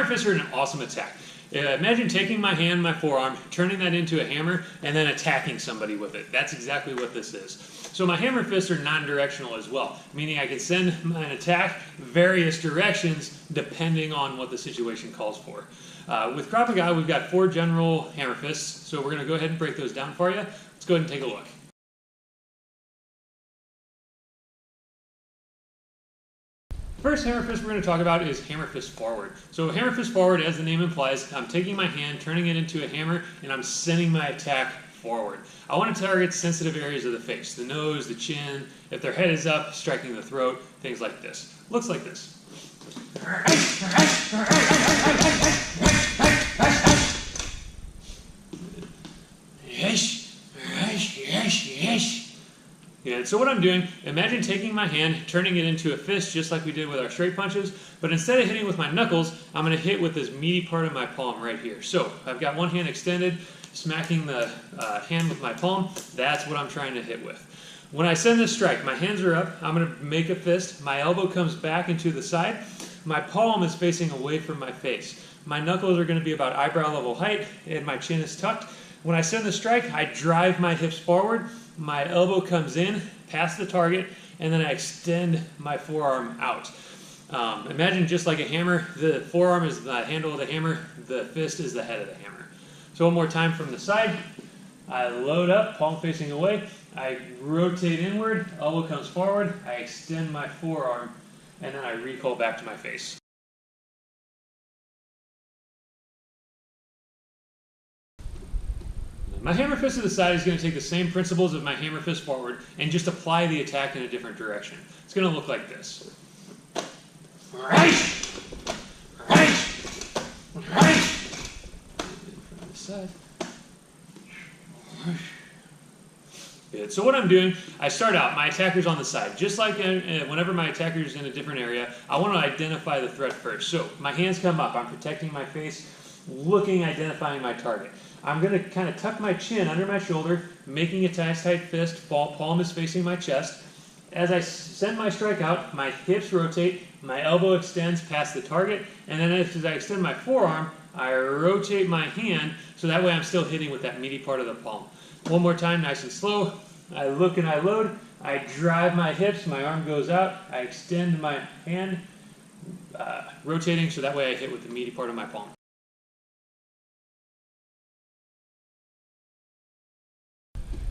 Hammerfists are an awesome attack. Imagine taking my hand, my forearm, turning that into a hammer, and then attacking somebody with it. That's exactly what this is. So my hammer fists are non-directional as well, meaning I can send an attack various directions depending on what the situation calls for. With Krav Maga, we've got 4 general hammer fists, so we're going to go ahead and break those down for you. Let's go ahead and take a look. First hammer fist we're going to talk about is hammer fist forward. So hammer fist forward, as the name implies, I'm taking my hand, turning it into a hammer, and I'm sending my attack forward. I want to target sensitive areas of the face, the nose, the chin. If their head is up, striking the throat, things like this. Looks like this. Yeah, so what I'm doing, imagine taking my hand, turning it into a fist just like we did with our straight punches, but instead of hitting with my knuckles, I'm going to hit with this meaty part of my palm right here. So I've got one hand extended, smacking the hand with my palm. That's what I'm trying to hit with. When I send this strike, my hands are up, I'm going to make a fist, my elbow comes back into the side, my palm is facing away from my face. My knuckles are going to be about eyebrow level height, and my chin is tucked. When I send the strike, I drive my hips forward, my elbow comes in past the target, and then I extend my forearm out. Imagine just like a hammer, the forearm is the handle of the hammer, the fist is the head of the hammer. So one more time from the side, I load up, palm facing away, I rotate inward, elbow comes forward, I extend my forearm, and then I recoil back to my face. My hammer fist to the side is going to take the same principles of my hammer fist forward and just apply the attack in a different direction. It's going to look like this. Good. So what I'm doing, I start out, my attacker's on the side. Just like whenever my attacker's in a different area, I want to identify the threat first. So my hands come up, I'm protecting my face, looking, identifying my target. I'm going to kind of tuck my chin under my shoulder, making a tight fist, palm is facing my chest. As I send my strike out, my hips rotate, my elbow extends past the target, and then as I extend my forearm, I rotate my hand, so that way I'm still hitting with that meaty part of the palm. One more time, nice and slow. I look and I load, I drive my hips, my arm goes out, I extend my hand, rotating, so that way I hit with the meaty part of my palm.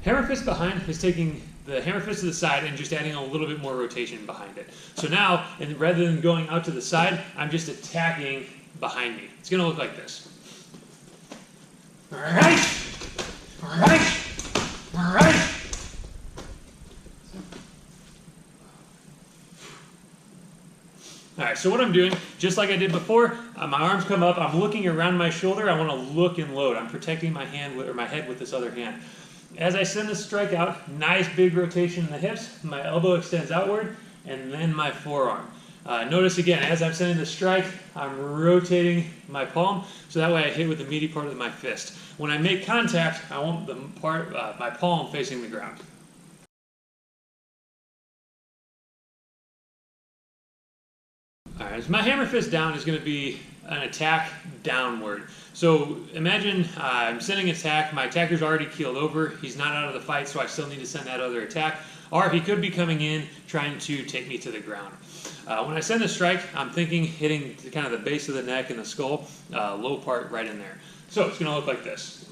Hammer fist behind is taking the hammer fist to the side and just adding a little bit more rotation behind it. So now, rather than going out to the side, I'm just attacking behind me. It's going to look like this. Alright, so what I'm doing, just like I did before, my arms come up, I'm looking around my shoulder, I want to look and load. I'm protecting my hand or my head with this other hand. As I send this strike out, nice big rotation in the hips, my elbow extends outward, and then my forearm. Notice again, as I'm sending the strike, I'm rotating my palm, so that way I hit with the meaty part of my fist. When I make contact, I want the my palm facing the ground. Alright, so my hammer fist down is going to be an attack downward. So imagine I'm sending an attack, my attacker's already keeled over, he's not out of the fight, so I still need to send that other attack. Or he could be coming in, trying to take me to the ground. When I send the strike, I'm thinking hitting kind of the base of the neck and the skull, low part right in there. So it's going to look like this.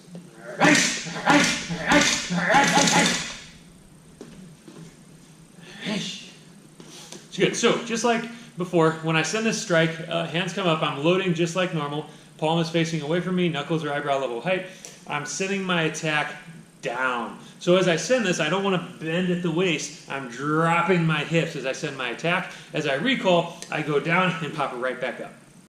It's good. So just like before, when I send this strike, hands come up, I'm loading just like normal, palm is facing away from me, knuckles are eyebrow level height, I'm sending my attack down. So as I send this, I don't want to bend at the waist, I'm dropping my hips as I send my attack. As I recoil, I go down and pop it right back up.